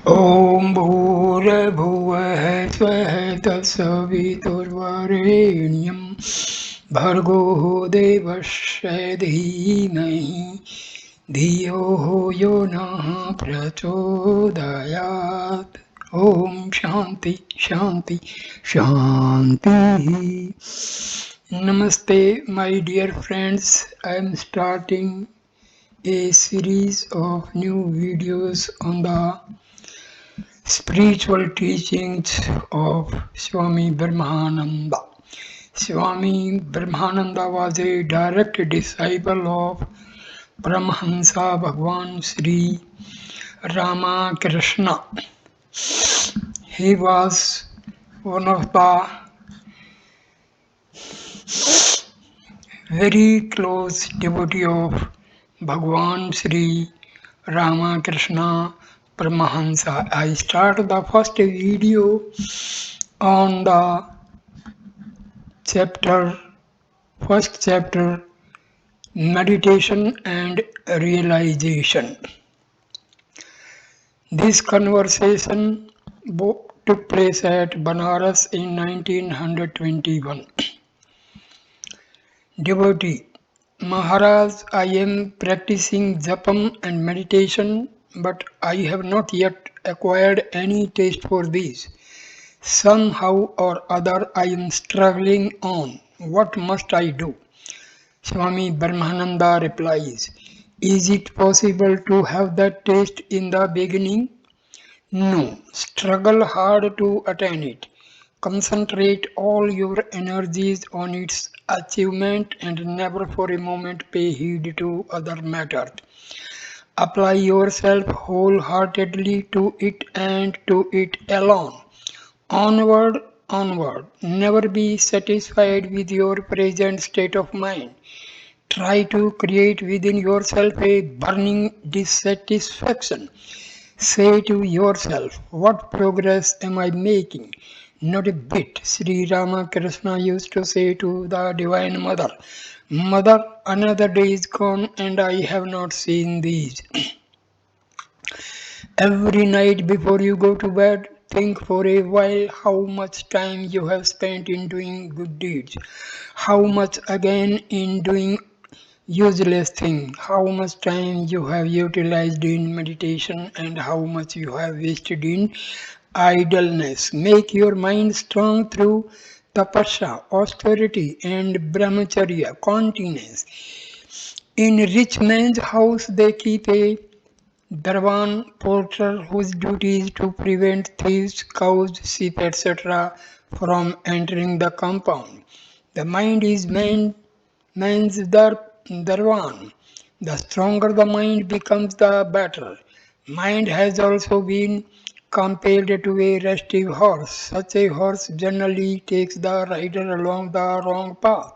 ॐ भूर्भुवः स्वः तत्सवितुर्वरेण्यं भर्गो देवस्य धीमहि धियो यो नः प्रचोदयात्। ॐ शान्ति शान्ति शान्तिः. Namaste, my dear friends. I am starting a series of new videos on the spiritual teachings of Swami Brahmananda. Swami Brahmananda was a direct disciple of Paramhansa Bhagwan Sri Ramakrishna. He was one of the very close devotee of Bhagwan Sri Ramakrishna Paramahansa. I start the first video on the first chapter, meditation and realization. This conversation took place at Banaras in 1921. Devotee: Maharaj, I am practicing japam and meditation, but I have not yet acquired any taste for these. Somehow or other I am struggling on. What must I do? Swami Brahmananda replies, is it possible to have that taste in the beginning? No. Struggle hard to attain it. Concentrate all your energies on its achievement and never for a moment pay heed to other matters. Apply yourself wholeheartedly to it and to it alone. Onward, onward. Never be satisfied with your present state of mind. Try to create within yourself a burning dissatisfaction. Say to yourself, what progress am I making? Not a bit. Sri Ramakrishna used to say to the Divine Mother, Mother, another day is gone and I have not seen these. Every night before you go to bed, think for a while how much time you have spent in doing good deeds, how much again in doing useless thing, how much time you have utilized in meditation and how much you have wasted in idleness. Make your mind strong through tapasya, austerity and brahmacharya, continence. In rich man's house they keep a Darwan porter whose duty is to prevent thieves, cows, sheep, etc. from entering the compound. The mind is man's Darwan. The stronger the mind becomes, the better. Mind has also been compared to a restive horse. Such a horse generally takes the rider along the wrong path.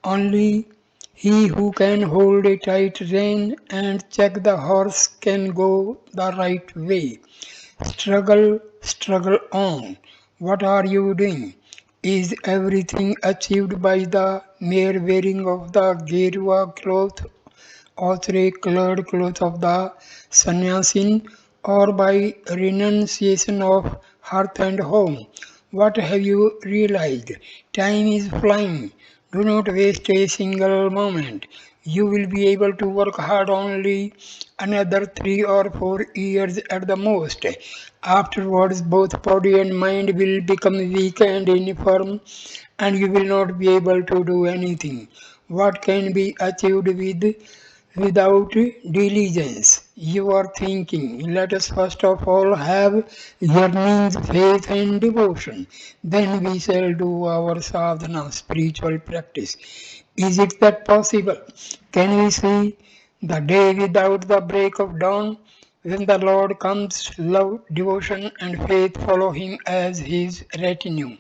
Only he who can hold a tight rein and check the horse can go the right way. Struggle, struggle on. What are you doing? Is everything achieved by the mere wearing of the Gerua cloth or colored cloth of the sannyasin, or by renunciation of hearth and home? What have you realized? Time is flying. Do not waste a single moment. You will be able to work hard only another 3 or 4 years at the most. Afterwards, both body and mind will become weak and infirm, and you will not be able to do anything. What can be achieved without diligence? You are thinking, let us first of all have yearnings, faith and devotion. Then we shall do our sadhana, spiritual practice. Is it that possible? Can we see the day without the break of dawn? When the Lord comes, love, devotion and faith follow him as his retinue.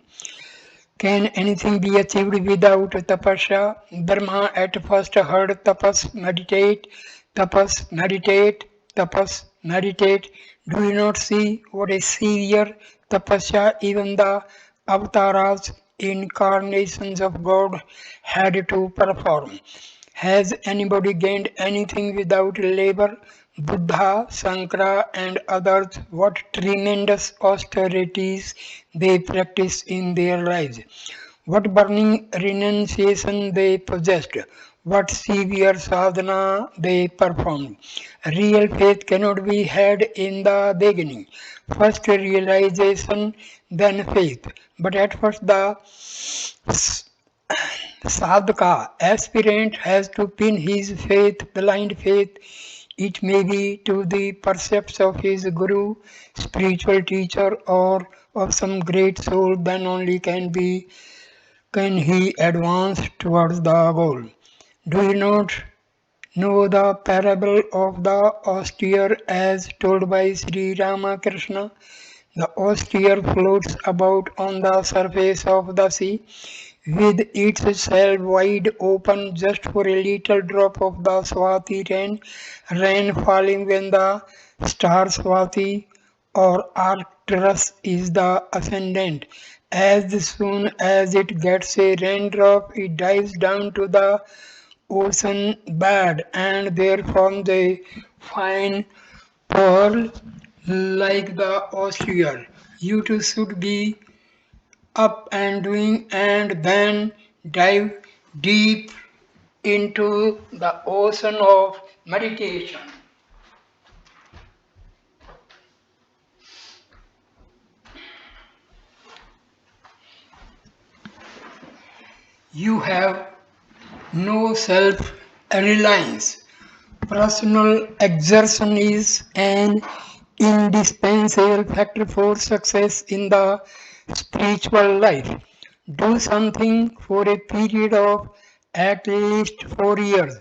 Can anything be achieved without tapasya? Brahma at first heard tapas, meditate, tapas, meditate, tapas, meditate. Do you not see what a severe tapasya even the avatars, incarnations of God, had to perform? Has anybody gained anything without labor? Buddha, Sankara, and others, what tremendous austerities they practiced in their lives, what burning renunciation they possessed, what severe sadhana they performed. Real faith cannot be had in the beginning. First realization, then faith. But at first the sadhaka, aspirant, has to pin his faith, blind faith, it may be to the precepts of his guru, spiritual teacher, or of some great soul, then only can he advance towards the goal. Do you not know the parable of the austere as told by Sri Ramakrishna? The austere floats about on the surface of the sea with its shell wide open just for a little drop of the Swati rain falling when the star Swati or Arcturus is the ascendant. As soon as it gets a raindrop, it dives down to the ocean bed and there forms a fine pearl like the oyster. You too should be up and doing and then dive deep into the ocean of meditation. You have no self reliance. Personal exertion is an indispensable factor for success in the spiritual life. Do something for a period of at least 4 years.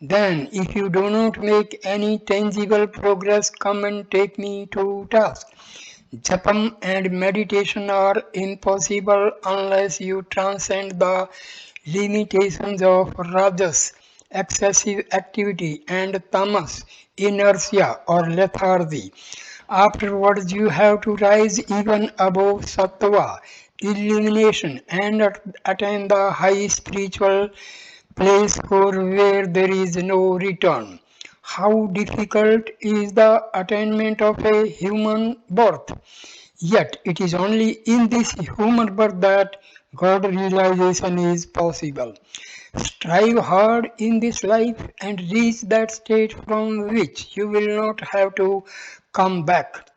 Then, if you do not make any tangible progress, come and take me to task. Japam and meditation are impossible unless you transcend the limitations of rajas, excessive activity, and tamas, inertia or lethargy. Afterwards, you have to rise even above sattva, illumination, and attain the high spiritual place for where there is no return. How difficult is the attainment of a human birth? Yet it is only in this human birth that God realization is possible. Strive hard in this life and reach that state from which you will not have to come back.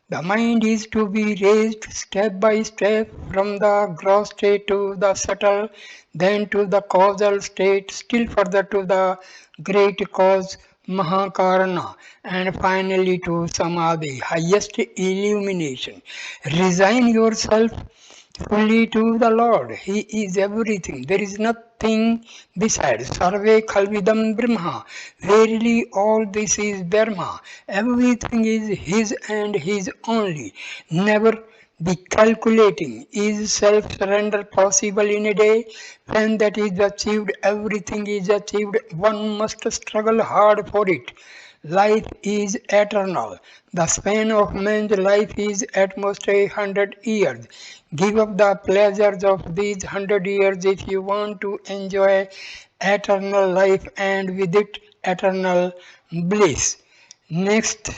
The mind is to be raised step by step from the gross state to the subtle, then to the causal state, still further to the great cause Mahakarana, and finally to Samadhi, highest illumination. Resign yourself fully to the Lord. He is everything. There is nothing besides. Sarve Khalvidam Brahma. Verily all this is Brahma. Everything is His and His only. Never be calculating. Is self-surrender possible in a day? When that is achieved, everything is achieved. One must struggle hard for it. Life is eternal. The span of man's life is at most 100 years. Give up the pleasures of these 100 years if you want to enjoy eternal life and with it eternal bliss. Next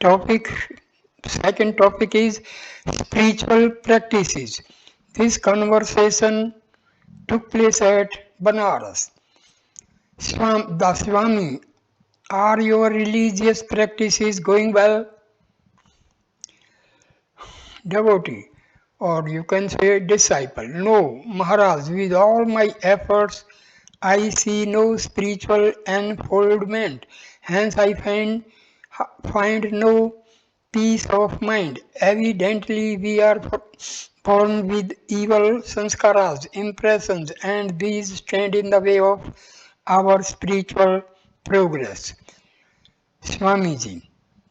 topic, second topic is spiritual practices. This conversation took place at Banaras. The Swami, are your religious practices going well? Devotee, or you can say disciple. No, Maharaj, with all my efforts, I see no spiritual unfoldment. Hence, find no peace of mind. Evidently, we are born with evil sanskaras, impressions, and these stand in the way of our spiritual progress. Swamiji,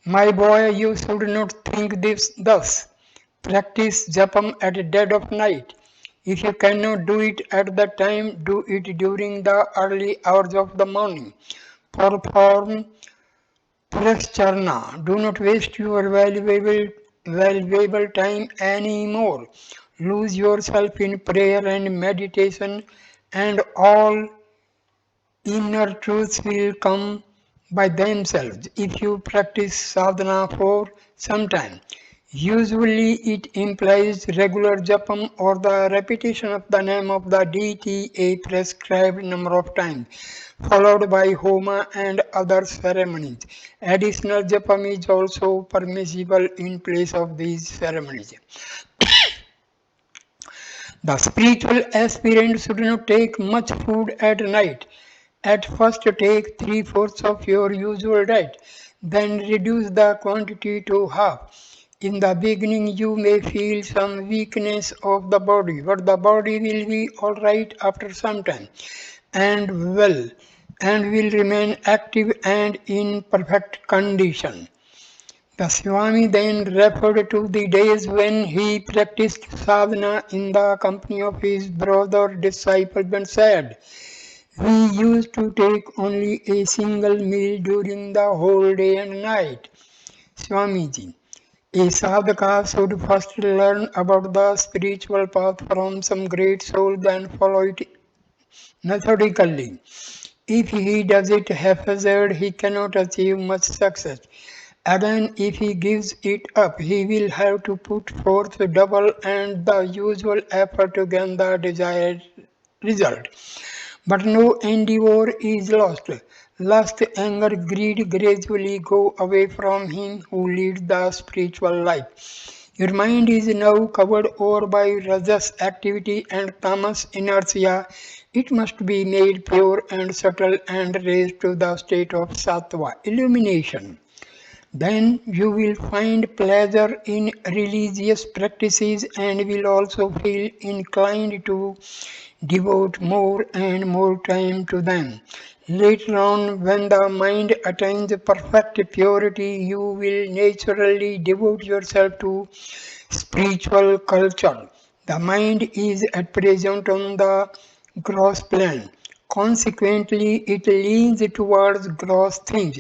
my boy, you should not think this thus. Practice japam at dead of night. If you cannot do it at that time, do it during the early hours of the morning. Perform prascharna. Do not waste your valuable time anymore. Lose yourself in prayer and meditation, and all inner truths will come by themselves if you practice sadhana for some time. Usually it implies regular japam or the repetition of the name of the deity a prescribed number of times, followed by homa and other ceremonies. Additional japam is also permissible in place of these ceremonies. The spiritual aspirant should not take much food at night. At first take three-fourths of your usual diet, then reduce the quantity to half. In the beginning you may feel some weakness of the body, but the body will be alright after some time and well and will remain active and in perfect condition. The Swami then referred to the days when he practiced sadhana in the company of his brother disciples and said, "We used to take only a single meal during the whole day and night." Swamiji, a sadhaka should first learn about the spiritual path from some great soul, then follow it methodically. If he does it haphazard, he cannot achieve much success. Again, if he gives it up, he will have to put forth double and the usual effort to gain the desired result. But no endeavor is lost. Lust, anger, greed gradually go away from him who leads the spiritual life. Your mind is now covered over by rajas activity and tamas inertia. It must be made pure and subtle and raised to the state of sattva, illumination. Then you will find pleasure in religious practices and will also feel inclined to devote more and more time to them. Later on, when the mind attains perfect purity, you will naturally devote yourself to spiritual culture. The mind is at present on the gross plane. Consequently, it leans towards gross things.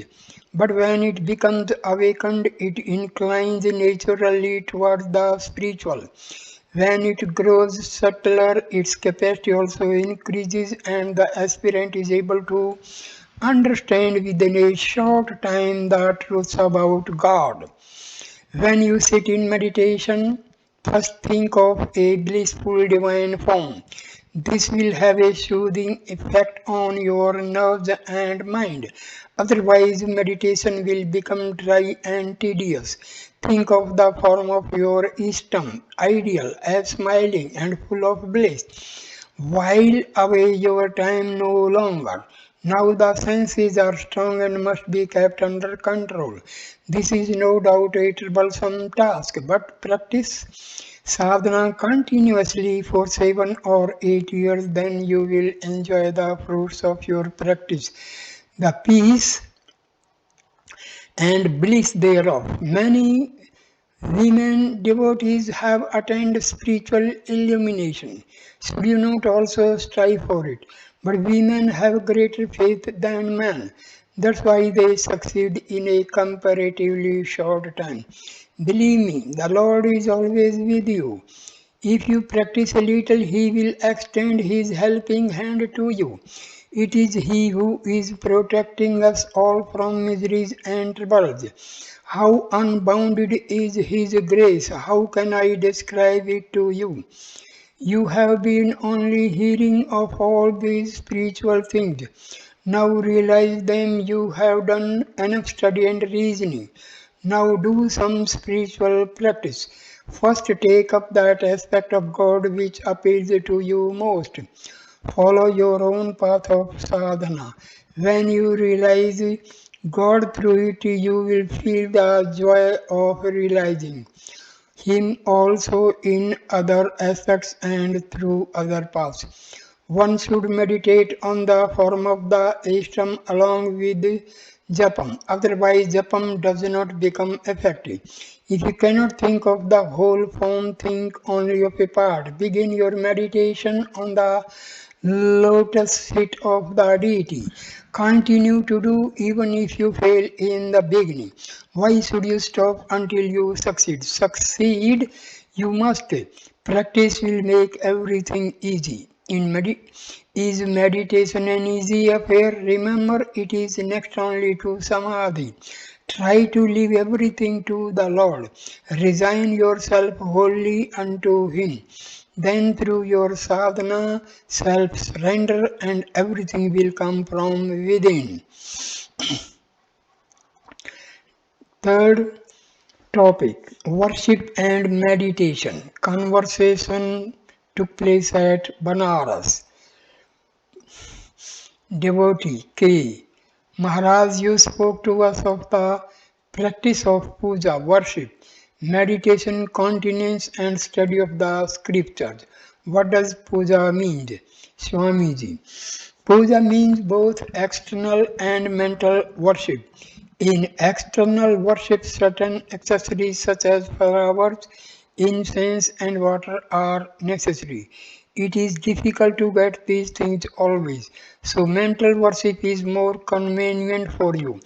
But when it becomes awakened, it inclines naturally towards the spiritual. When it grows subtler, its capacity also increases, and the aspirant is able to understand within a short time the truths about God. When you sit in meditation, first think of a blissful divine form. This will have a soothing effect on your nerves and mind. Otherwise, meditation will become dry and tedious. Think of the form of your Ishtam, ideal, as smiling and full of bliss. While away your time no longer. Now the senses are strong and must be kept under control. This is no doubt a troublesome task, but practice sadhana continuously for 7 or 8 years, then you will enjoy the fruits of your practice, the peace and bliss thereof. Many women devotees have attained spiritual illumination. Should you not also strive for it? But women have greater faith than men. That's why they succeed in a comparatively short time. Believe me, the Lord is always with you. If you practice a little, He will extend His helping hand to you. It is He who is protecting us all from miseries and troubles. How unbounded is His grace! How can I describe it to you? You have been only hearing of all these spiritual things. Now realize them. You have done enough study and reasoning. Now do some spiritual practice. First take up that aspect of God which appeals to you most. Follow your own path of sadhana. When you realize God through it, you will feel the joy of realizing Him also in other aspects and through other paths. One should meditate on the form of the ashram along with japam. Otherwise, japam does not become effective. If you cannot think of the whole form, think only of a part. Begin your meditation on the lotus feet of the deity. Continue to do even if you fail in the beginning. Why should you stop until you succeed? Succeed you must. Practice will make everything easy. Is meditation an easy affair? Remember, it is next only to samadhi. Try to leave everything to the Lord. Resign yourself wholly unto Him. Then through your sadhana, self-surrender and everything will come from within. Third topic, worship and meditation. Conversation took place at Banaras. Devotee K. Maharaj, you spoke to us of the practice of puja, worship, meditation, continence, and study of the scriptures. What does puja mean? Swamiji. Puja means both external and mental worship. In external worship, certain accessories such as flowers, incense, and water are necessary. It is difficult to get these things always, so mental worship is more convenient for you.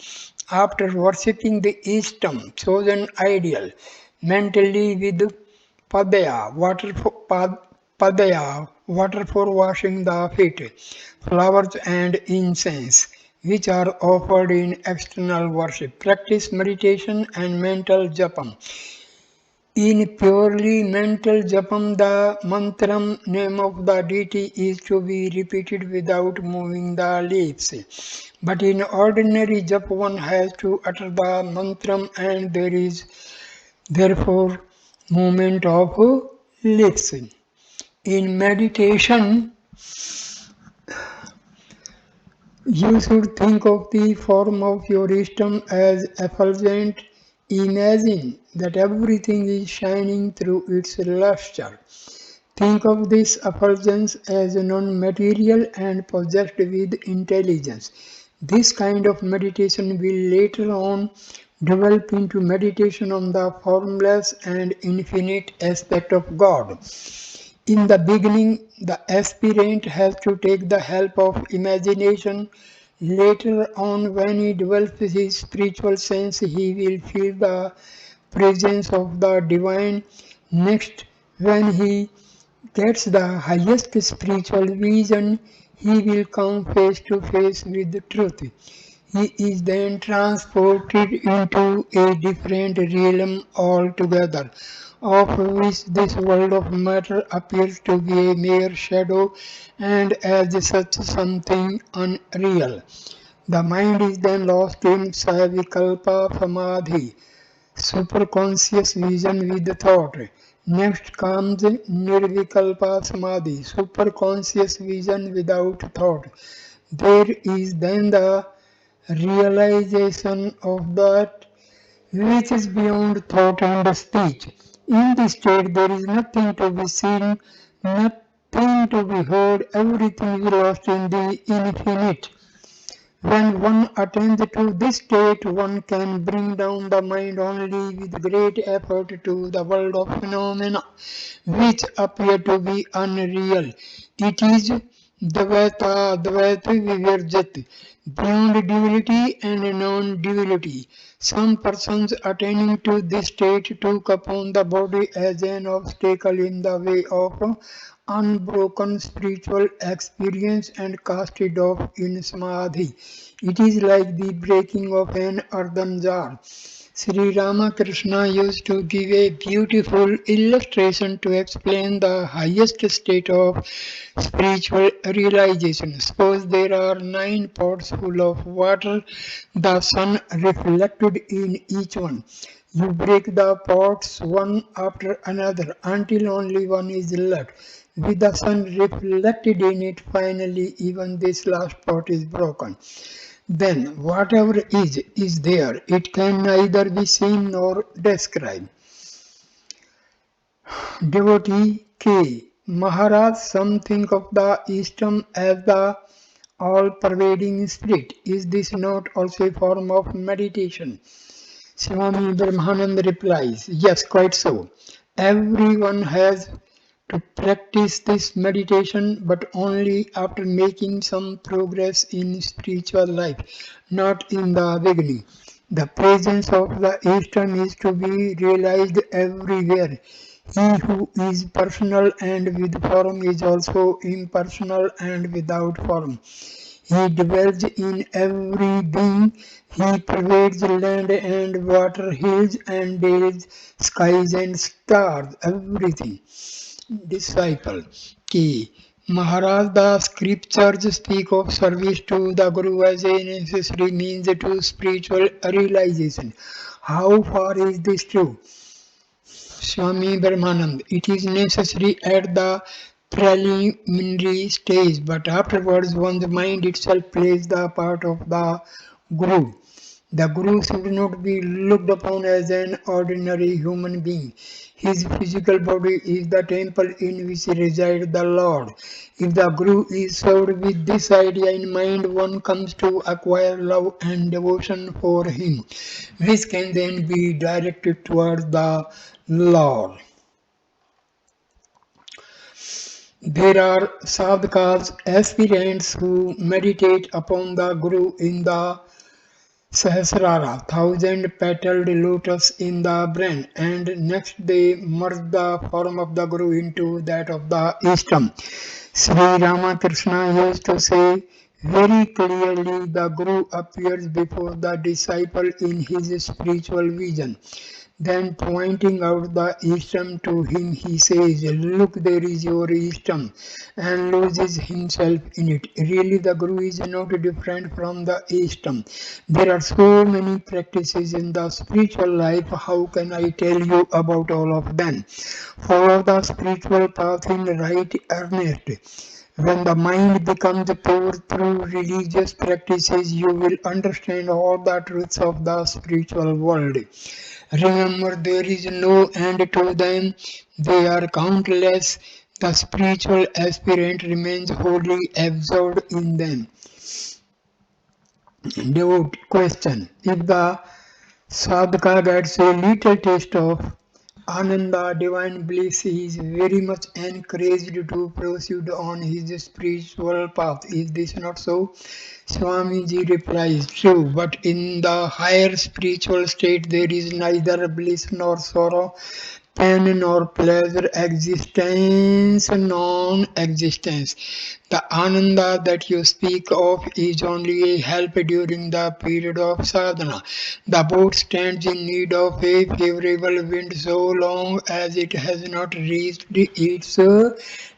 After worshipping the Ishtam, chosen ideal, mentally with padaya, water for washing the feet, flowers and incense, which are offered in external worship. Practice meditation and mental japam. In purely mental japam, the mantram name of the deity is to be repeated without moving the lips. But in ordinary jap, one has to utter the mantram and there is therefore movement of lips. In meditation, you should think of the form of your Ishtam as effulgent. Imagine that everything is shining through its luster. Think of this effulgence as non-material and possessed with intelligence. This kind of meditation will later on develop into meditation on the formless and infinite aspect of God. In the beginning, the aspirant has to take the help of imagination. Later on, when he develops his spiritual sense, he will feel the presence of the divine. Next, when he gets the highest spiritual vision, he will come face to face with the truth. He is then transported into a different realm altogether, of which this world of matter appears to be a mere shadow and as such something unreal. The mind is then lost in Savikalpa Samadhi, superconscious vision with thought. Next comes Nirvikalpa Samadhi, superconscious vision without thought. There is then the realization of that which is beyond thought and speech. In this state, there is nothing to be seen, nothing to be heard, everything is lost in the infinite. When one attains to this state, one can bring down the mind only with great effort to the world of phenomena which appear to be unreal. It is Dvaita Vivarjat, beyond duality and non-duality. Some persons attaining to this state took upon the body as an obstacle in the way of unbroken spiritual experience and cast it off in samadhi. It is like the breaking of an earthen jar. Sri Ramakrishna used to give a beautiful illustration to explain the highest state of spiritual realization. Suppose there are 9 pots full of water, the sun reflected in each one. You break the pots one after another until only one is left. With the sun reflected in it, finally even this last pot is broken. Then whatever is there. It can neither be seen nor described. Devotee K. Maharaj, some think of the Ishtam as the all-pervading spirit. Is this not also a form of meditation? Swami Brahmananda replies, yes, quite so. Everyone has to practice this meditation, but only after making some progress in spiritual life, not in the beginning. The presence of the Eastern is to be realized everywhere. He who is personal and with form is also impersonal and without form. He dwells in every being. He pervades land and water, hills and dales, skies and stars, everything. Disciple. Key. Maharaj, the scriptures speak of service to the Guru as a necessary means to spiritual realization. How far is this true? Swami Brahmananda. It is necessary at the preliminary stage, but afterwards one's mind itself plays the part of the Guru. The Guru should not be looked upon as an ordinary human being. His physical body is the temple in which resides the Lord. If the Guru is served with this idea in mind, one comes to acquire love and devotion for him, which can then be directed towards the Lord. There are sadhakas, aspirants who meditate upon the Guru in the Sahasrara, thousand-petaled lotus in the brain, and next they merge the form of the Guru into that of the Ishtam. Sri Ramakrishna used to say very clearly the Guru appears before the disciple in his spiritual vision. Then pointing out the Ishtam to him, he says, "Look, there is your Ishtam," and loses himself in it. Really, the Guru is not different from the Ishtam. There are so many practices in the spiritual life. How can I tell you about all of them? Follow the spiritual path in right earnest. When the mind becomes pure through religious practices, you will understand all the truths of the spiritual world. Remember, there is no end to them. They are countless. The spiritual aspirant remains wholly absorbed in them. Devote question. If the sadhaka gets a little taste of Ananda, divine bliss, he is very much encouraged to proceed on his spiritual path. Is this not so? Swamiji replies, true, but in the higher spiritual state there is neither bliss nor sorrow, pain nor pleasure, existence, non-existence. The Ananda that you speak of is only a help during the period of sadhana. The boat stands in need of a favorable wind so long as it has not reached its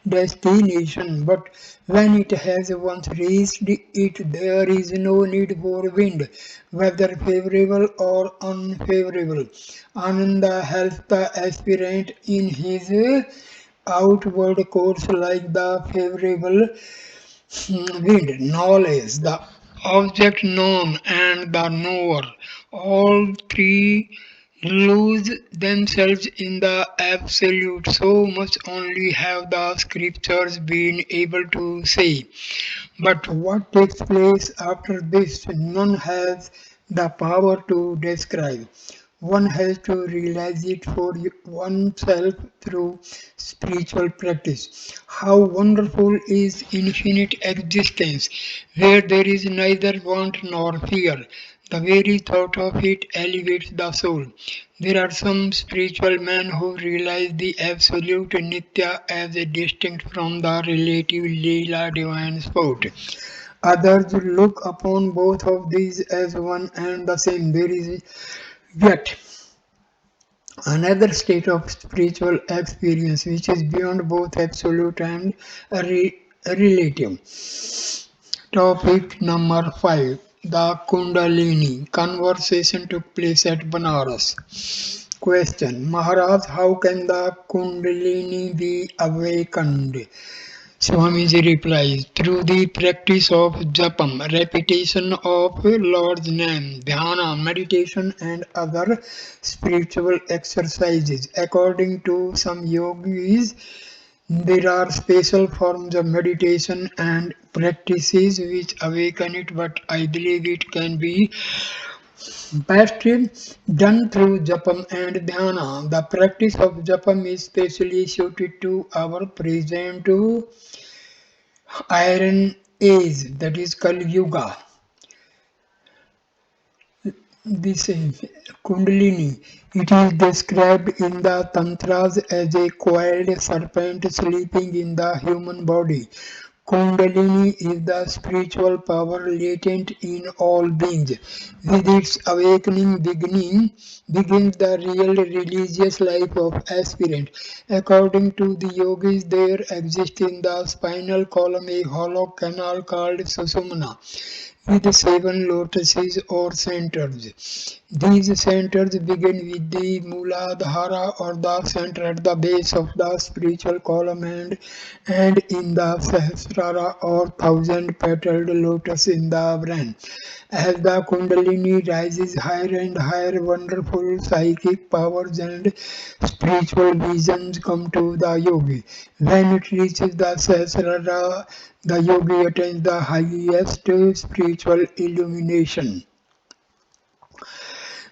destination. But when it has once reached it, there is no need for wind, whether favorable or unfavorable. Ananda helps the aspirant in his outward course like the favorable wind, knowledge, the object known, and the knower. All three lose themselves in the absolute. So much only have the scriptures been able to say. But what takes place after this, none has the power to describe. One has to realize it for oneself through spiritual practice. How wonderful is infinite existence, where there is neither want nor fear. The very thought of it elevates the soul. There are some spiritual men who realize the absolute Nitya as a distinct from the relative Leela divine sport. Others look upon both of these as one and the same. There is yet another state of spiritual experience which is beyond both absolute and relative. Topic number 5. The Kundalini. Conversation took place at Banaras. Question. Maharaj, how can the Kundalini be awakened? Swamiji replies, through the practice of japam, repetition of Lord's name, dhyana, meditation and other spiritual exercises. According to some yogis, there are special forms of meditation and practices which awaken it, but I believe it can be best done through japam and dhyana. The practice of japam is specially suited to our present Iron Age, that is Kali Yuga. This Kundalini, it is described in the Tantras as a coiled serpent sleeping in the human body. Kundalini is the spiritual power latent in all beings. With its awakening begins the real religious life of aspirant. According to the yogis, there exists in the spinal column a hollow canal called Susumna with seven lotuses or centers. These centers begin with the Muladhara or the center at the base of the spiritual column and in the Sahasrara or thousand petaled lotus in the brain. As the Kundalini rises higher and higher, wonderful psychic powers and spiritual visions come to the yogi. When it reaches the Sahasrara, the yogi attains the highest spiritual illumination.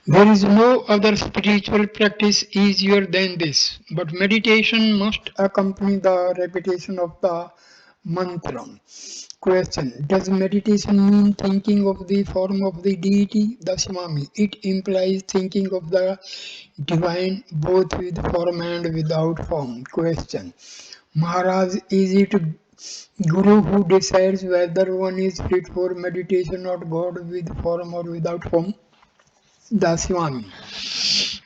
There is no other spiritual practice easier than this, but meditation must accompany the repetition of the mantra. Question: does meditation mean thinking of the form of the deity, the Swami? It implies thinking of the divine both with form and without form. Question: Maharaj, is it Guru who decides whether one is fit for meditation or God with form or without form? The Swami.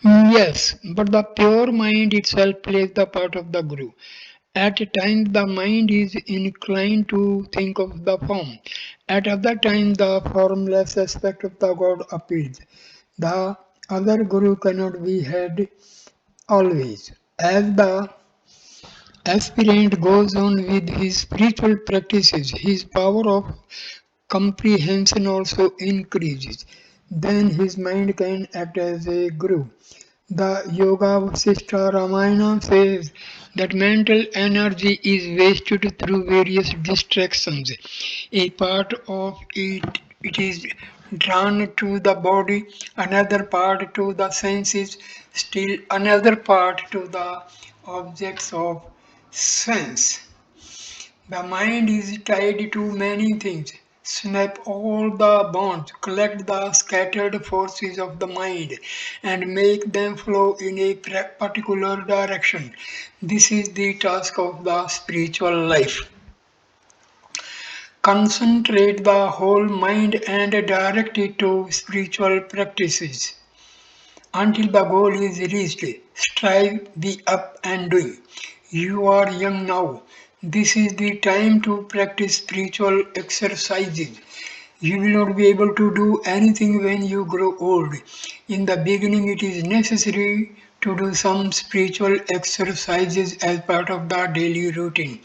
Yes, but the pure mind itself plays the part of the Guru. At times the mind is inclined to think of the form. At other times the formless aspect of the God appears. The other Guru cannot be had always. As the aspirant goes on with his spiritual practices, his power of comprehension also increases. Then his mind can act as a guru. The Yoga Vasishtha Ramayana says that mental energy is wasted through various distractions. A part of it is drawn to the body, another part to the senses, still another part to the objects of sense. The mind is tied to many things. Snap all the bonds, collect the scattered forces of the mind, and make them flow in a particular direction. This is the task of the spiritual life. Concentrate the whole mind and direct it to spiritual practices until the goal is reached. Strive, be up and doing. You are young now. This is the time to practice spiritual exercises. You will not be able to do anything when you grow old. In the beginning, it is necessary to do some spiritual exercises as part of the daily routine.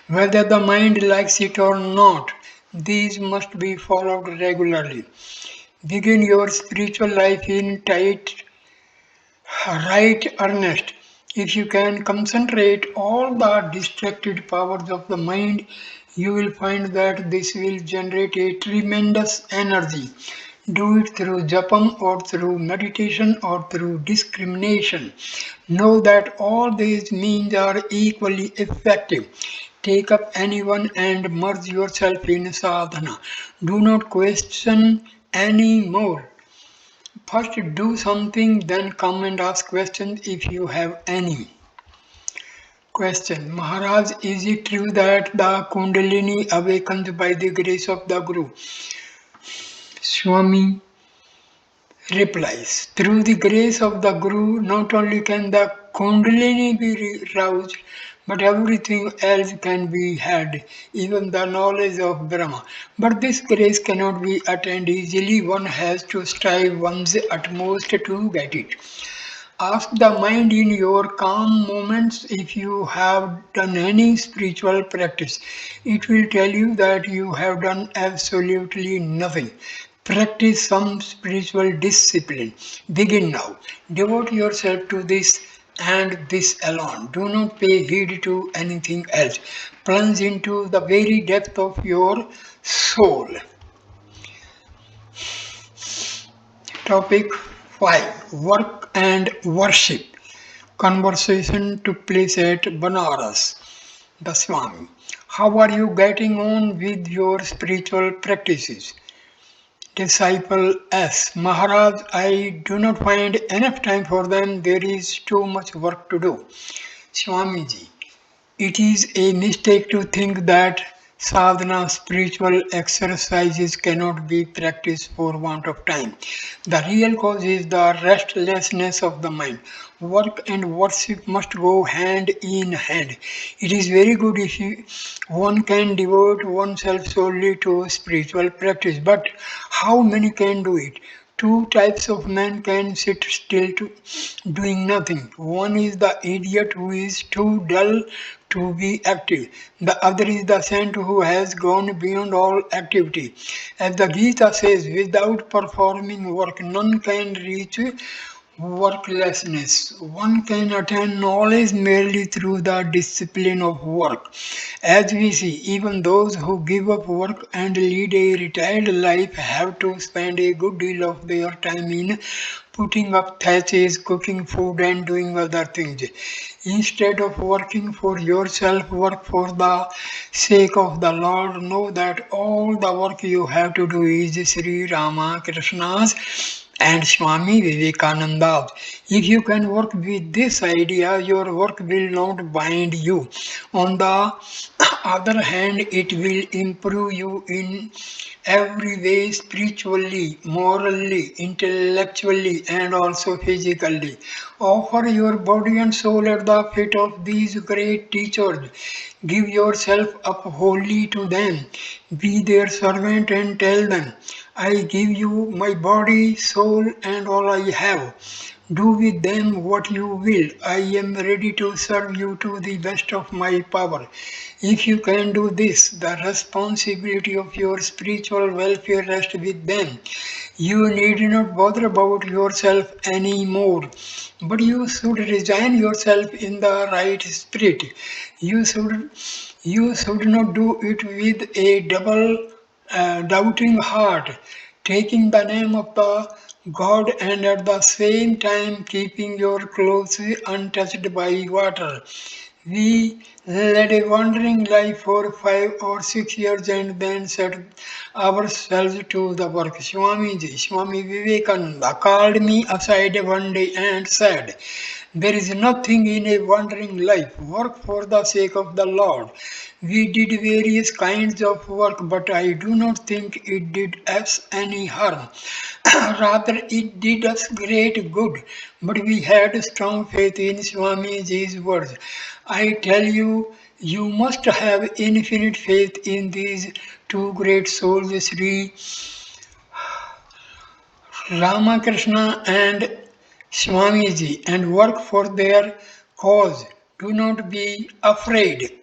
Whether the mind likes it or not, these must be followed regularly. Begin your spiritual life in right earnest. If you can concentrate all the distracted powers of the mind, you will find that this will generate a tremendous energy. Do it through japam or through meditation or through discrimination. Know that all these means are equally effective. Take up anyone and merge yourself in sadhana. Do not question any more. First do something, then come and ask questions if you have any. Question: Maharaj, is it true that the Kundalini awakens by the grace of the Guru? Swami replies: through the grace of the Guru, not only can the Kundalini be roused, but everything else can be had, even the knowledge of Brahma. But this grace cannot be attained easily, one has to strive one's utmost to get it. Ask the mind in your calm moments if you have done any spiritual practice. It will tell you that you have done absolutely nothing. Practice some spiritual discipline. Begin now. Devote yourself to this and this alone. Do not pay heed to anything else. Plunge into the very depth of your soul. Topic 5: Work and Worship. Conversation took place at Banaras. The Swami: how are you getting on with your spiritual practices? Disciple S. Maharaj, I do not find enough time for them. There is too much work to do. Swamiji. It is a mistake to think that sadhana, spiritual exercises cannot be practiced for want of time. The real cause is the restlessness of the mind. Work and worship must go hand in hand. It is very good if one can devote oneself solely to spiritual practice, but how many can do it? Two types of men can sit still to doing nothing. One is the idiot who is too dull to be active. The other is the saint who has gone beyond all activity. As the Gita says, without performing work, none can reach worklessness. One can attain knowledge merely through the discipline of work. As we see, even those who give up work and lead a retired life have to spend a good deal of their time in putting up thatches, cooking food, and doing other things. Instead of working for yourself, work for the sake of the Lord. Know that all the work you have to do is Sri Ramakrishna's and Swami Vivekananda's. If you can work with this idea, your work will not bind you. On the other hand, it will improve you in every way spiritually, morally, intellectually, and also physically. Offer your body and soul at the feet of these great teachers. Give yourself up wholly to them. Be their servant and tell them, I give you my body, soul, and all I have. Do with them what you will. I am ready to serve you to the best of my power. If you can do this, the responsibility of your spiritual welfare rests with them. You need not bother about yourself anymore, but you should resign yourself in the right spirit. You should you should not do it with a double doubting heart, taking the name of the God and at the same time keeping your clothes untouched by water. We led a wandering life for 5 or 6 years and then set ourselves to the work. Swamiji, Swami Vivekananda called me aside one day and said, there is nothing in a wandering life. Work for the sake of the Lord. We did various kinds of work, but I do not think it did us any harm. Rather, it did us great good. But we had strong faith in Swamiji's words. I tell you, you must have infinite faith in these two great souls, Sri Ramakrishna and Swamiji, and work for their cause. Do not be afraid.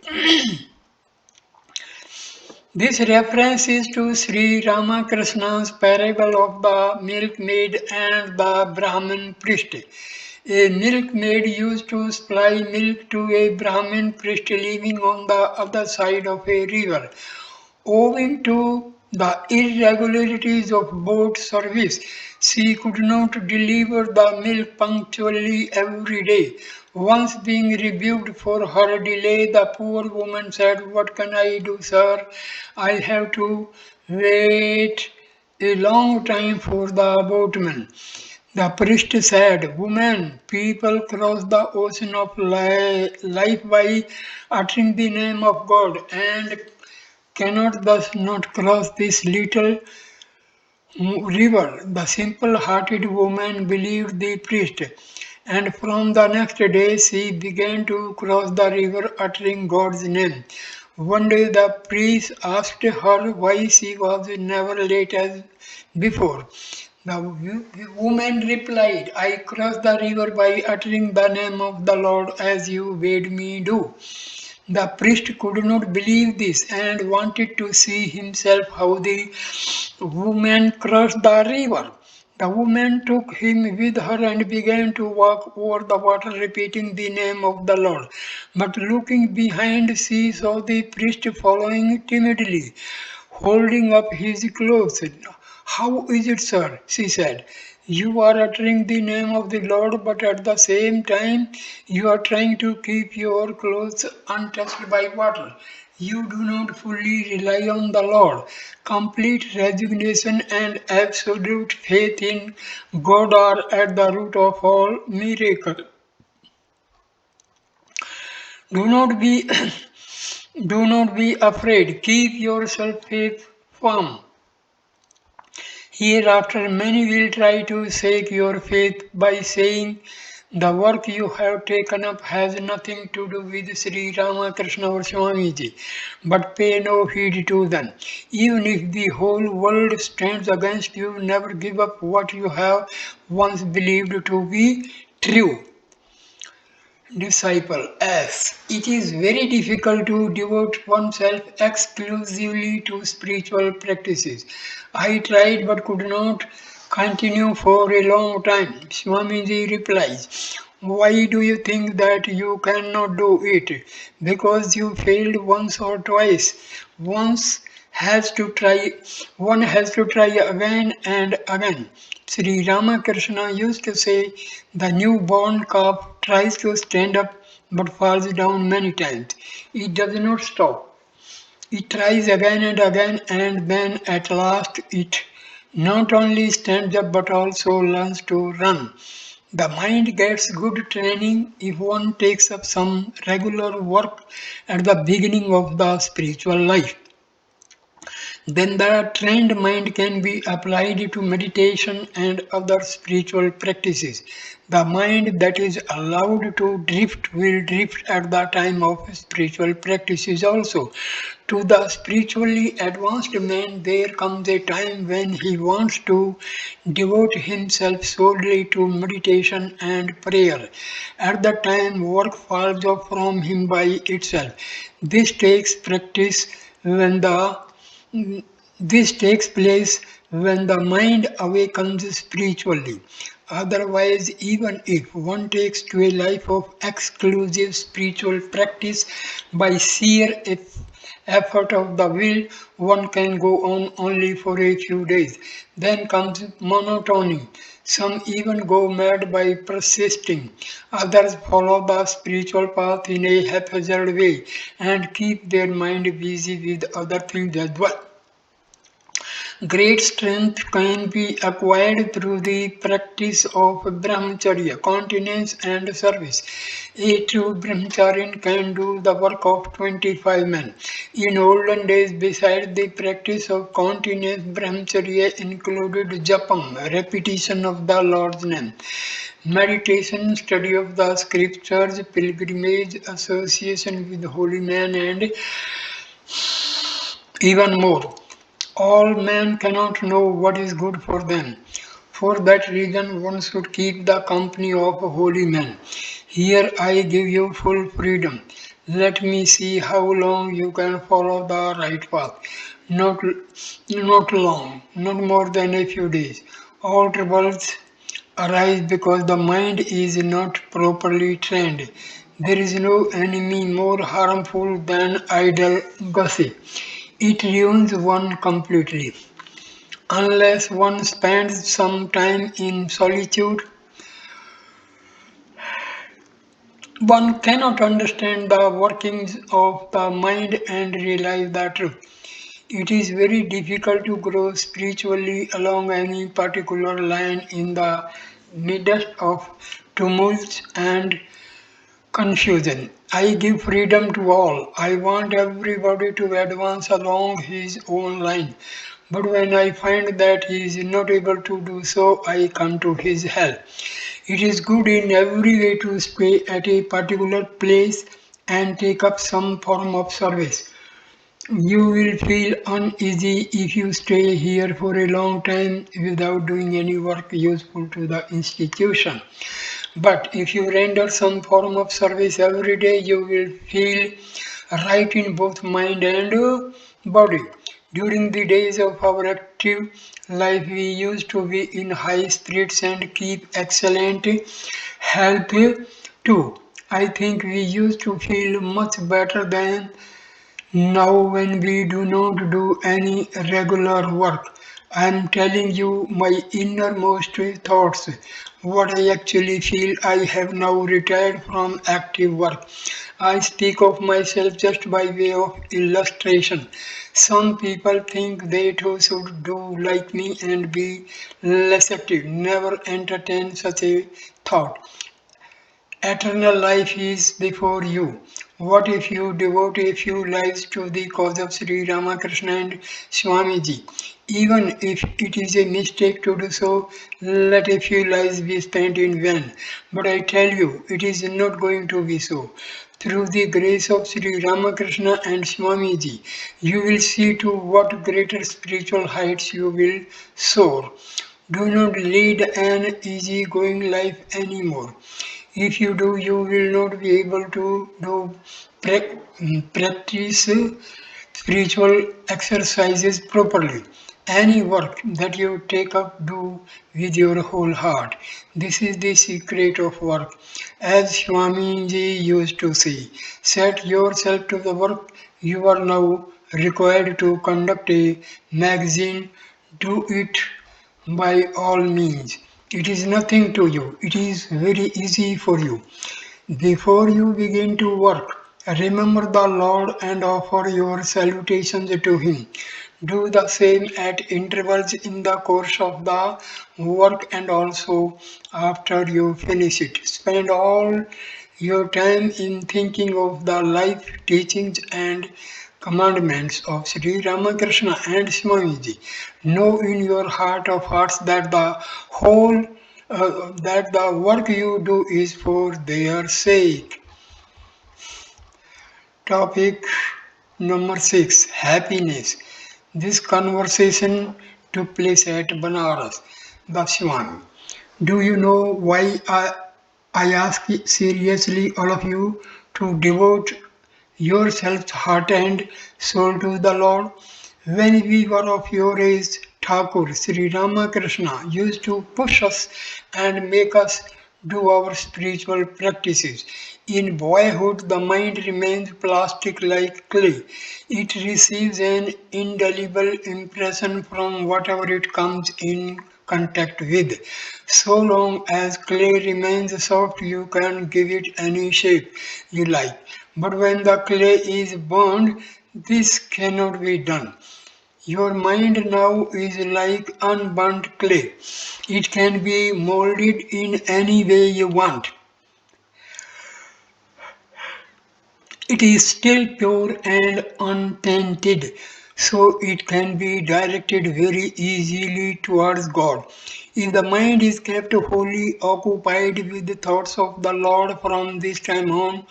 This reference is to Sri Ramakrishna's parable of the milkmaid and the Brahmin priest. A milkmaid used to supply milk to a Brahmin priest living on the other side of a river. Owing to the irregularities of boat service, she could not deliver the milk punctually every day. Once being rebuked for her delay, the poor woman said, what can I do, sir? I have to wait a long time for the boatman. The priest said, woman, people cross the ocean of life by uttering the name of God and cannot thus not cross this little river. The simple-hearted woman believed the priest, and from the next day she began to cross the river uttering God's name. One day the priest asked her why she was never late as before. The woman replied, I crossed the river by uttering the name of the Lord as you bade me do. The priest could not believe this and wanted to see himself how the woman crossed the river. The woman took him with her and began to walk over the water, repeating the name of the Lord. But looking behind, she saw the priest following timidly, holding up his clothes. How is it, sir? She said. You are uttering the name of the Lord, but at the same time, you are trying to keep your clothes untouched by water. You do not fully rely on the Lord. Complete resignation and absolute faith in God are at the root of all miracles. Do not be do not be afraid. Keep yourself faith firm. Hereafter, many will try to shake your faith by saying the work you have taken up has nothing to do with Sri Ramakrishna or Swamiji, but pay no heed to them. Even if the whole world stands against you, never give up what you have once believed to be true. Disciple S. It is very difficult to devote oneself exclusively to spiritual practices. I tried but could not continue for a long time. Swamiji replies, why do you think that you cannot do it? Because you failed once or twice. Once has to try one has to try again and again. Sri Ramakrishna used to say the newborn calf tries to stand up but falls down many times. It does not stop. It tries again and again, and then at last it not only stands up but also learns to run. The mind gets good training if one takes up some regular work at the beginning of the spiritual life. Then the trained mind can be applied to meditation and other spiritual practices. The mind that is allowed to drift will drift at the time of spiritual practices also. To the spiritually advanced man, there comes a time when he wants to devote himself solely to meditation and prayer. At that time, work falls off from him by itself. This takes practice when the this takes place when the mind awakens spiritually. Otherwise, even if one takes to a life of exclusive spiritual practice by sheer effort of the will, one can go on only for a few days. Then comes monotony. Some even go mad by persisting. Others follow the spiritual path in a haphazard way and keep their mind busy with other things as well. Great strength can be acquired through the practice of brahmacharya, continence and service. A true brahmacharian can do the work of 25 men. In olden days, besides the practice of continence, brahmacharya included japam, repetition of the Lord's name, meditation, study of the scriptures, pilgrimage, association with holy men, and even more. All men cannot know what is good for them. For that reason, one should keep the company of holy men. Here I give you full freedom. Let me see how long you can follow the right path. Not, not long, not more than a few days. All troubles arise because the mind is not properly trained. There is no enemy more harmful than idle gossip. It ruins one completely. Unless one spends some time in solitude, one cannot understand the workings of the mind and realize the truth. It is very difficult to grow spiritually along any particular line in the midst of tumults and confusion. I give freedom to all. I want everybody to advance along his own line. But when I find that he is not able to do so, I come to his help. It is good in every way to stay at a particular place and take up some form of service. You will feel uneasy if you stay here for a long time without doing any work useful to the institution. But if you render some form of service every day, you will feel right in both mind and body. During the days of our active life, we used to be in high spirits and keep excellent health too. I think we used to feel much better than now when we do not do any regular work. I'm telling you my innermost thoughts, what I actually feel. I have now retired from active work. I speak of myself just by way of illustration. Some people think they too should do like me and be less active. Never entertain such a thought. Eternal life is before you. What if you devote a few lives to the cause of Sri Ramakrishna and Swamiji? Even if it is a mistake to do so, let a few lives be spent in vain. But I tell you, it is not going to be so. Through the grace of Sri Ramakrishna and Swamiji, you will see to what greater spiritual heights you will soar. Do not lead an easy-going life anymore. If you do, you will not be able to practice spiritual exercises properly. Any work that you take up, do with your whole heart. This is the secret of work. As Swamiji used to say, set yourself to the work. You are now required to conduct a magazine. Do it by all means. It is nothing to you. It is very easy for you. Before you begin to work, remember the Lord and offer your salutations to Him. Do the same at intervals in the course of the work and also after you finish it. Spend all your time in thinking of the life teachings and commandments of Sri Ramakrishna and Swamiji. Know in your heart of hearts that the work you do is for their sake. Topic number 6, happiness. This conversation took place at Banaras, the Swami. Do you know why I ask seriously all of you to devote yourselves heart and soul to the Lord? When we were of your age, Thakur Sri Ramakrishna used to push us and make us do our spiritual practices. In boyhood, the mind remains plastic like clay. It receives an indelible impression from whatever it comes in contact with. So long as clay remains soft, you can give it any shape you like. But when the clay is burned, this cannot be done. Your mind now is like unburnt clay. It can be molded in any way you want. It is still pure and untainted, so it can be directed very easily towards God. If the mind is kept wholly occupied with the thoughts of the Lord from this time on,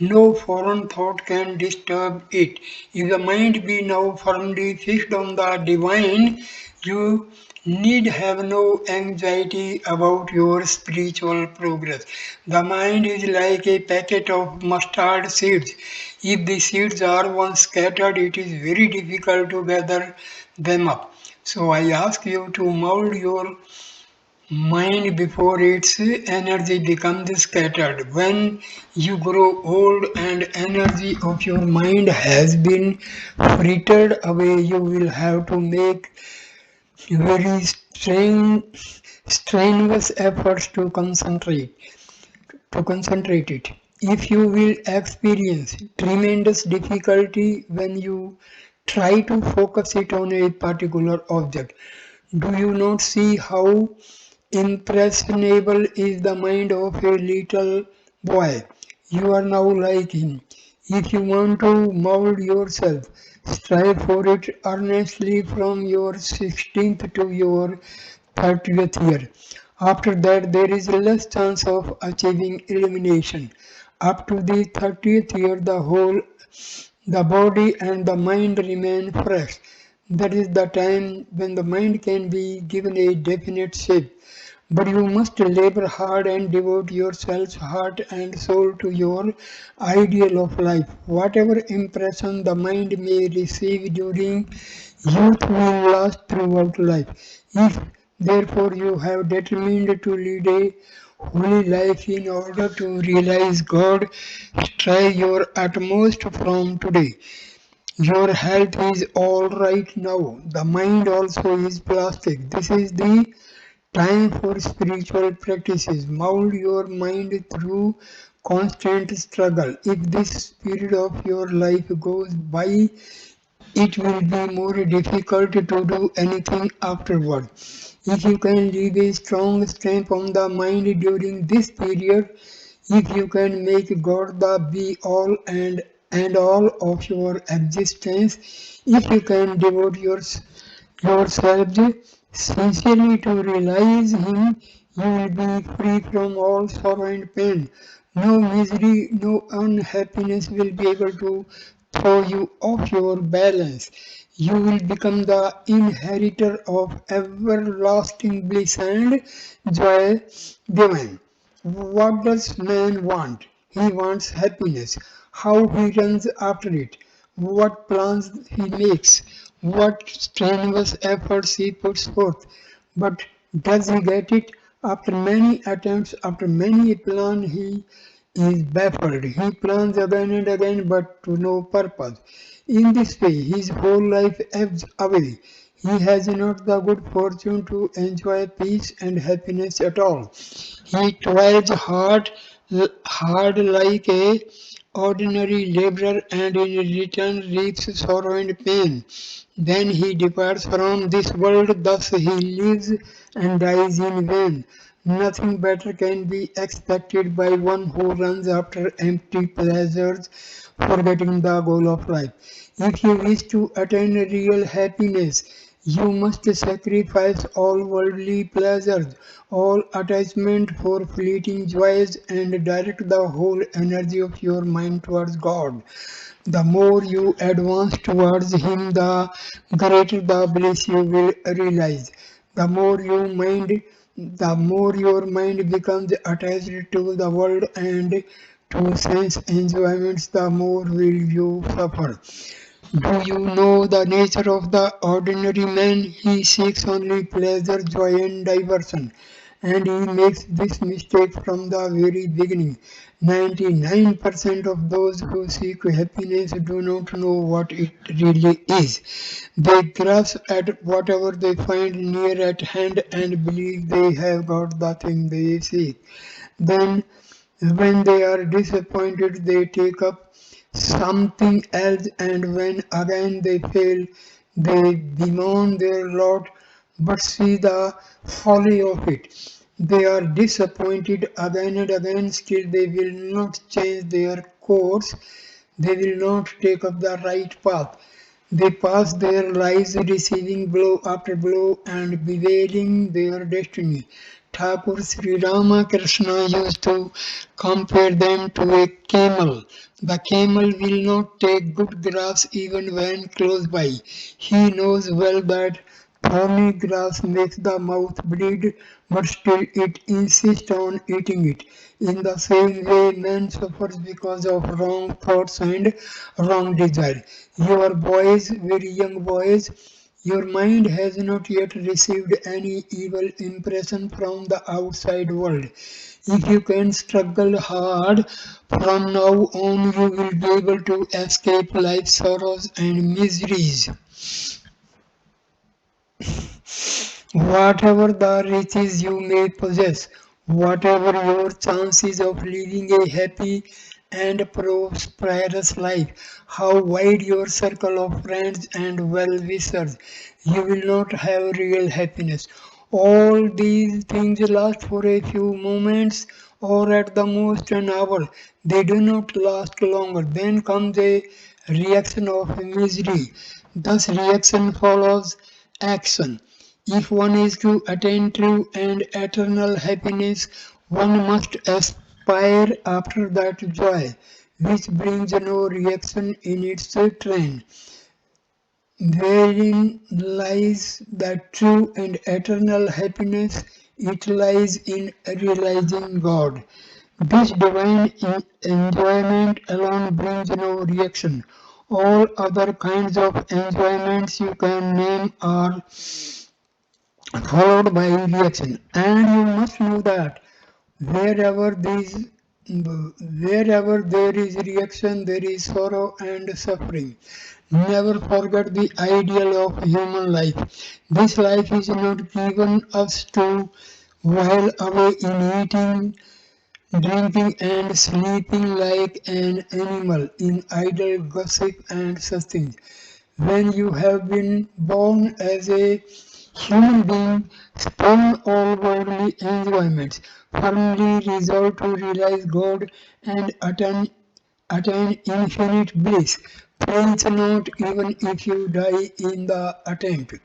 no foreign thought can disturb it. If the mind be now firmly fixed on the divine, you need have no anxiety about your spiritual progress. The mind is like a packet of mustard seeds. If the seeds are once scattered, it is very difficult to gather them up. So I ask you to mold your mind before its energy becomes scattered. When you grow old and energy of your mind has been frittered away, you will have to make very strenuous efforts to concentrate it. If you will experience tremendous difficulty when you try to focus it on a particular object, do you not see how impressionable is the mind of a little boy? You are now like him. If you want to mold yourself, strive for it earnestly from your 16th to your 30th year. After that, there is less chance of achieving illumination. Up to the 30th year, the body and the mind remain fresh. That is the time when the mind can be given a definite shape. But you must labor hard and devote yourselves heart and soul to your ideal of life. Whatever impression the mind may receive during youth will last throughout life. If therefore you have determined to lead a holy life in order to realize God, try your utmost from today. Your health is alright now. The mind also is plastic. This is the time for spiritual practices. Mold your mind through constant struggle. If this period of your life goes by, it will be more difficult to do anything afterward. If you can leave a strong stamp on the mind during this period, if you can make God the be all and all of your existence, if you can devote yourselves sincerely to realize Him, you will be free from all sorrow and pain. No misery, no unhappiness will be able to throw you off your balance. You will become the inheritor of everlasting bliss and joy divine. What does man want? He wants happiness. How he runs after it, what plans he makes, what strenuous efforts he puts forth. But does he get it? After many attempts, after many plans, he is baffled. He plans again and again, but to no purpose. In this way, his whole life ebbs away. He has not the good fortune to enjoy peace and happiness at all. He toils hard like a ordinary laborer and in return reaps sorrow and pain. Then he departs from this world, thus he lives and dies in vain. Nothing better can be expected by one who runs after empty pleasures, forgetting the goal of life. If you wish to attain real happiness, you must sacrifice all worldly pleasures, all attachment for fleeting joys, and direct the whole energy of your mind towards God. The more you advance towards Him, the greater the bliss you will realize. The more you mind, the more your mind becomes attached to the world and to sense enjoyments, the more will you suffer. Do you know the nature of the ordinary man? He seeks only pleasure, joy, and diversion. And he makes this mistake from the very beginning. 99% of those who seek happiness do not know what it really is. They grasp at whatever they find near at hand and believe they have got the thing they seek. Then when they are disappointed, they take up something else, and when again they fail, they bemoan their lot, but see the folly of it. They are disappointed again and again, still they will not change their course, they will not take up the right path. They pass their lives receiving blow after blow and bewailing their destiny. Thakur Sri Ramakrishna used to compare them to a camel. The camel will not take good grass even when close by. He knows well that thorny grass makes the mouth bleed, but still it insists on eating it. In the same way, man suffers because of wrong thoughts and wrong desire. Your boys, very young boys, your mind has not yet received any evil impression from the outside world. If you can struggle hard, from now on you will be able to escape life's sorrows and miseries. Whatever the riches you may possess, whatever your chances of living a happy and prosperous life, how wide your circle of friends and well-wishers, you will not have real happiness. All these things last for a few moments or at the most an hour. They do not last longer. Then comes a reaction of misery. Thus reaction follows action. If one is to attain true and eternal happiness, one must aspire after that joy, which brings no reaction in its train. Wherein lies the true and eternal happiness? It lies in realizing God. This divine enjoyment alone brings no reaction. All other kinds of enjoyments you can name are followed by reaction. And you must know that wherever these wherever there is reaction, there is sorrow and suffering. Never forget the ideal of human life. This life is not given us to while away in eating, drinking and sleeping like an animal in idle gossip and such things. When you have been born as a human being, spurn all worldly enjoyments, firmly resolved to realize God and attain infinite bliss. Flinch not even if you die in the attempt.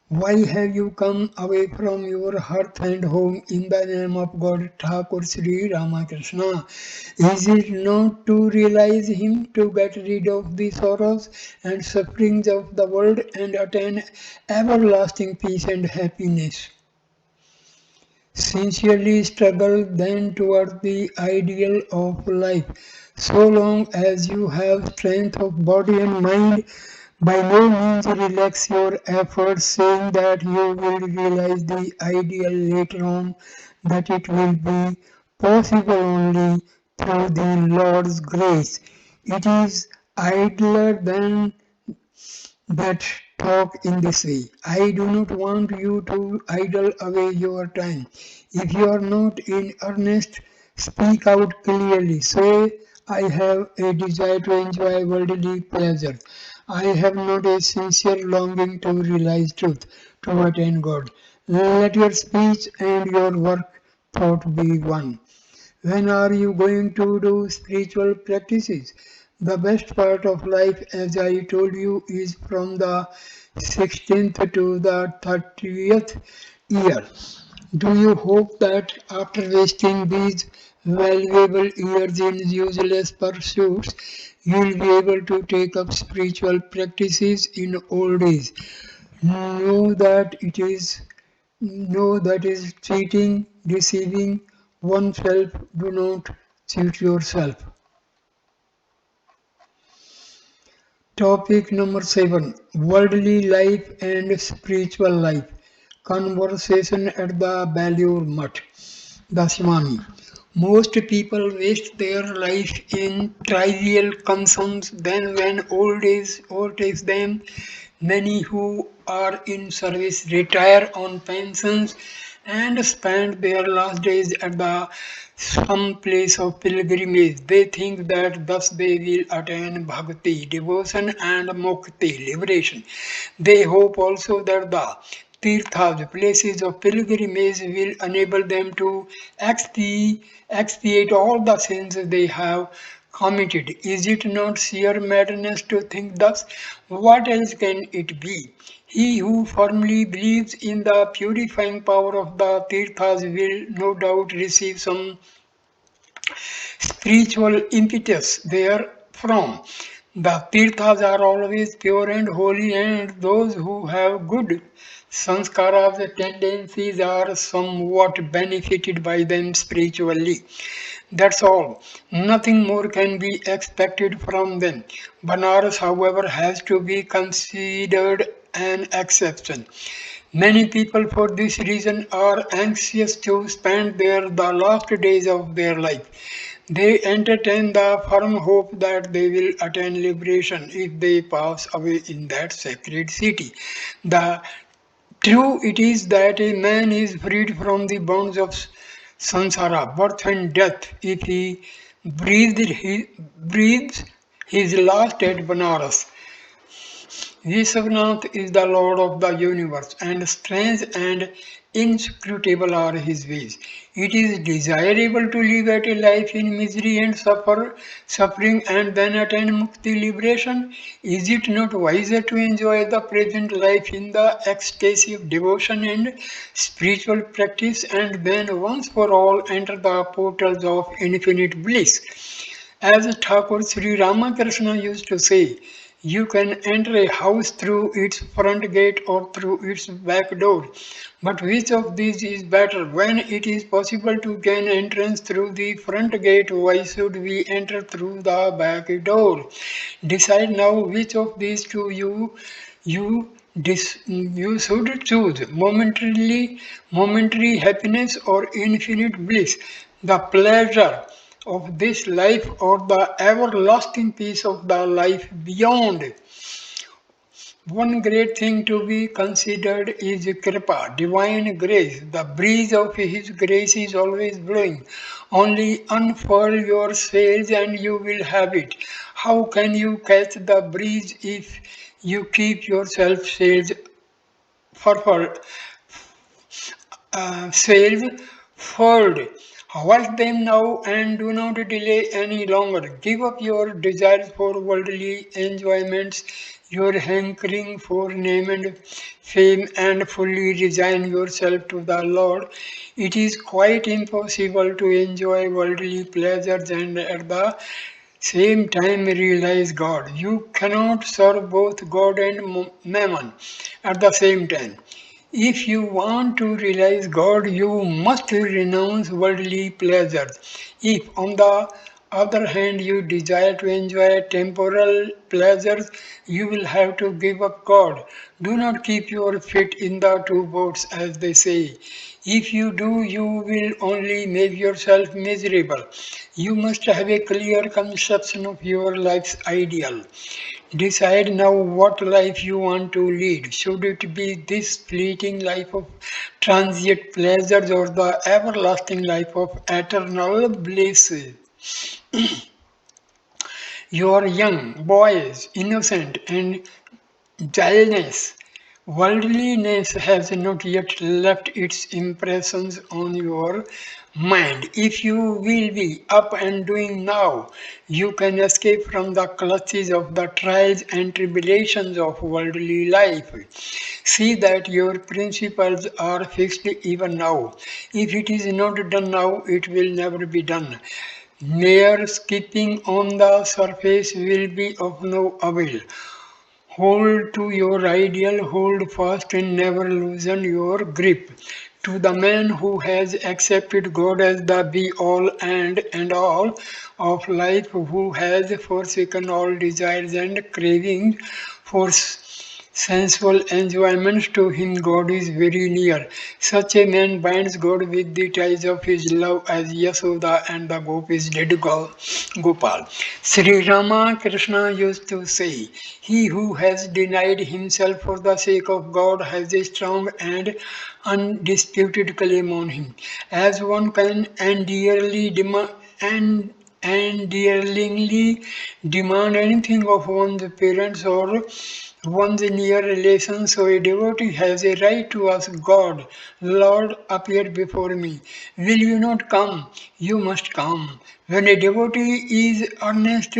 Why have you come away from your hearth and home in the name of God Thakur Sri Ramakrishna? Is it not to realize Him, to get rid of the sorrows and sufferings of the world and attain everlasting peace and happiness? Sincerely struggle then toward the ideal of life. So long as you have strength of body and mind, by no means relax your efforts, saying that you will realize the ideal later on, that it will be possible only through the Lord's grace. It is idler than that talk in this way. I do not want you to idle away your time. If you are not in earnest, speak out clearly. Say, I have a desire to enjoy worldly pleasure. I have not a sincere longing to realize truth, to attain God. Let your speech and your work thought be one. When are you going to do spiritual practices? The best part of life, as I told you, is from the 16th to the 30th year. Do you hope that after wasting these valuable years in useless pursuits, you will be able to take up spiritual practices in old age? Know that it is No, that is cheating, deceiving oneself. Do not cheat yourself. Topic number 7: Worldly life and spiritual life. Conversation at the Balliur Mutt. The Swami. Most people waste their life in trivial concerns, then when old age overtakes them, many who are in service retire on pensions and spend their last days at some place of pilgrimage. They think that thus they will attain bhakti, devotion and mukti, liberation. They hope also that the tirthas, places of pilgrimage, will enable them to expiate all the sins they have committed. Is it not sheer madness to think thus? What else can it be? He who firmly believes in the purifying power of the tirthas will no doubt receive some spiritual impetus therefrom. The tirthas are always pure and holy, and those who have good sanskaras tendencies are somewhat benefited by them spiritually. That's all. Nothing more can be expected from them. Banaras, however, has to be considered an exception. Many people, for this reason, are anxious to spend the last days of their life. They entertain the firm hope that they will attain liberation if they pass away in that sacred city. The true it is that a man is freed from the bonds of samsara, birth and death, if he breathes his last at Banaras. Vishwanath is the Lord of the universe, and strange and inscrutable are his ways. It is desirable to live at a life in misery and suffering and then attain mukti liberation. Is it not wiser to enjoy the present life in the ecstasy of devotion and spiritual practice and then once for all enter the portals of infinite bliss? As Thakur Sri Ramakrishna used to say, you can enter a house through its front gate or through its back door. But which of these is better? When it is possible to gain entrance through the front gate, why should we enter through the back door? Decide now which of these two you you should choose momentary happiness or infinite bliss. The pleasure of this life or the everlasting peace of the life beyond. One great thing to be considered is Kripa, divine grace. The breeze of His grace is always blowing. Only unfurl your sails and you will have it. How can you catch the breeze if you keep yourself furled? Sails furled. Watch them now and do not delay any longer. Give up your desires for worldly enjoyments, your hankering for name and fame, and fully resign yourself to the Lord. It is quite impossible to enjoy worldly pleasures and at the same time realize God. You cannot serve both God and mammon at the same time. If you want to realize God, you must renounce worldly pleasures. If, on the other hand, you desire to enjoy temporal pleasures, you will have to give up God. Do not keep your feet in the two boats, as they say. If you do, you will only make yourself miserable. You must have a clear conception of your life's ideal. Decide now what life you want to lead. Should it be this fleeting life of transient pleasures or the everlasting life of eternal bliss? You are young, boys, innocent, and dullness. Worldliness has not yet left its impressions on your mind. If you will be up and doing now, you can escape from the clutches of the trials and tribulations of worldly life. See that your principles are fixed even now. If it is not done now, it will never be done. Mere skipping on the surface will be of no avail. Hold to your ideal, hold fast and never loosen your grip. To the man who has accepted God as the be all and all of life, who has forsaken all desires and cravings for sensual enjoyments, to him God is very near. Such a man binds God with the ties of his love as Yasoda and the gopis did Gopal. Sri Ramakrishna used to say, he who has denied himself for the sake of God has a strong and undisputed claim on him. As one can endearingly demand anything of one's parents or one's near relations, so a devotee has a right to ask God, Lord, appear before me. Will you not come? You must come. When a devotee is earnest,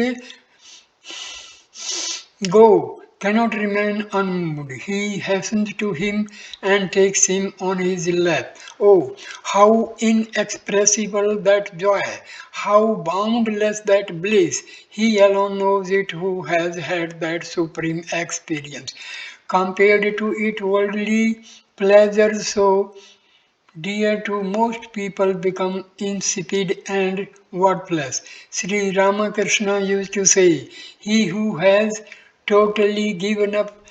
go cannot remain unmoved. He hastens to him and takes him on his lap. Oh, how inexpressible that joy! How boundless that bliss! He alone knows it who has had that supreme experience. Compared to it, worldly pleasures so dear to most people become insipid and worthless. Sri Ramakrishna used to say, he who has totally given up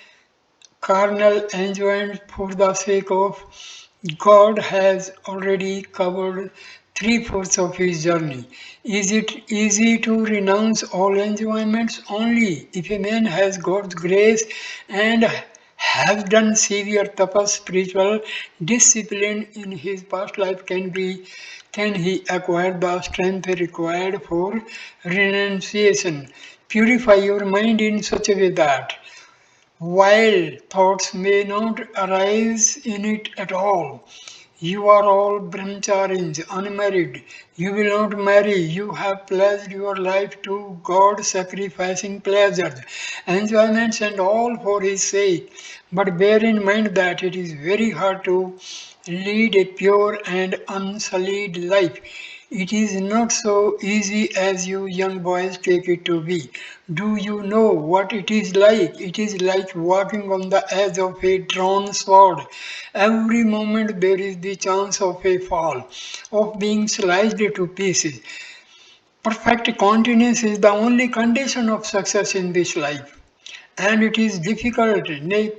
carnal enjoyment for the sake of God has already covered three-fourths of his journey. Is it easy to renounce all enjoyments? Only if a man has God's grace and has done severe tapas, spiritual discipline in his past life can he acquire the strength required for renunciation. Purify your mind in such a way that while thoughts may not arise in it at all, you are all brahmacharis, unmarried. You will not marry. You have pledged your life to God, sacrificing pleasures, enjoyments, and all for His sake. But bear in mind that it is very hard to lead a pure and unsullied life. It is not so easy as you young boys take it to be. Do you know what it is like? It is like walking on the edge of a drawn sword. Every moment there is the chance of a fall, of being sliced to pieces. Perfect continence is the only condition of success in this life. And it is difficult, nay,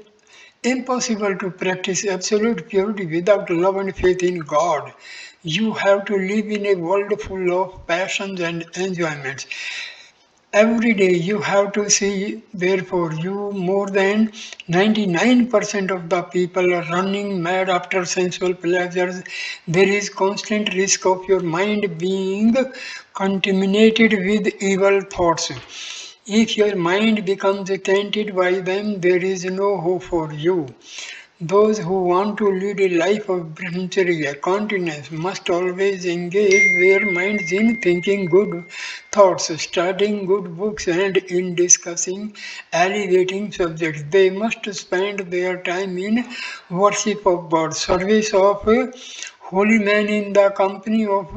impossible to practice absolute purity without love and faith in God. You have to live in a world full of passions and enjoyments. Every day you have to see, therefore, you more than 99% of the people are running mad after sensual pleasures. There is constant risk of your mind being contaminated with evil thoughts. If your mind becomes tainted by them, there is no hope for you. Those who want to lead a life of brahmacharya, continence, must always engage their minds in thinking good thoughts, studying good books, and in discussing elevating subjects. They must spend their time in worship of God, service of holy men, in the company of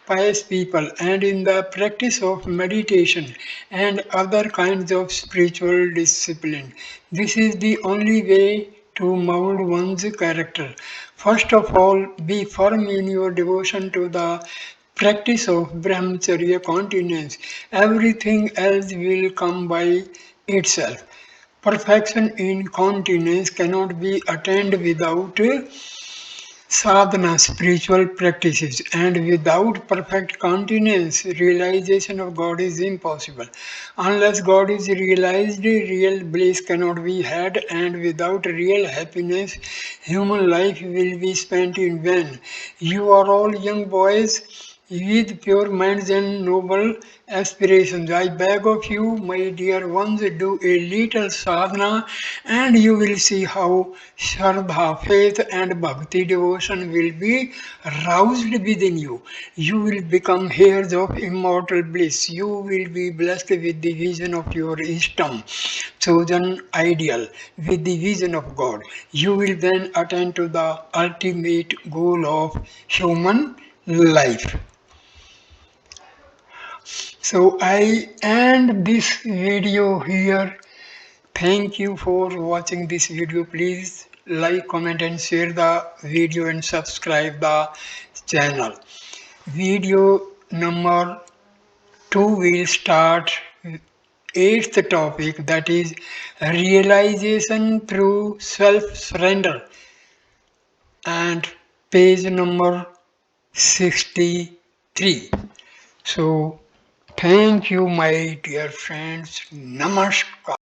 pious people, and in the practice of meditation and other kinds of spiritual discipline. This is the only way to mold one's character. First of all, be firm in your devotion to the practice of brahmacharya continence. Everything else will come by itself. Perfection in continence cannot be attained without sadhana, spiritual practices, and without perfect continence, realization of God is impossible. Unless God is realized, real bliss cannot be had, and without real happiness, human life will be spent in vain. You are all young boys with pure minds and noble aspirations. I beg of you, my dear ones, do a little sadhana and you will see how Shraddha, faith and bhakti devotion will be roused within you. You will become heirs of immortal bliss. You will be blessed with the vision of your Ishtam, chosen ideal, with the vision of God. You will then attain to the ultimate goal of human life. So I end this video here. Thank you for watching this video. Please like, comment and share the video and subscribe the channel. Video number 2 will start eighth topic, that is realization through self-surrender, and page number 63. So thank you my dear friends. Namaskar.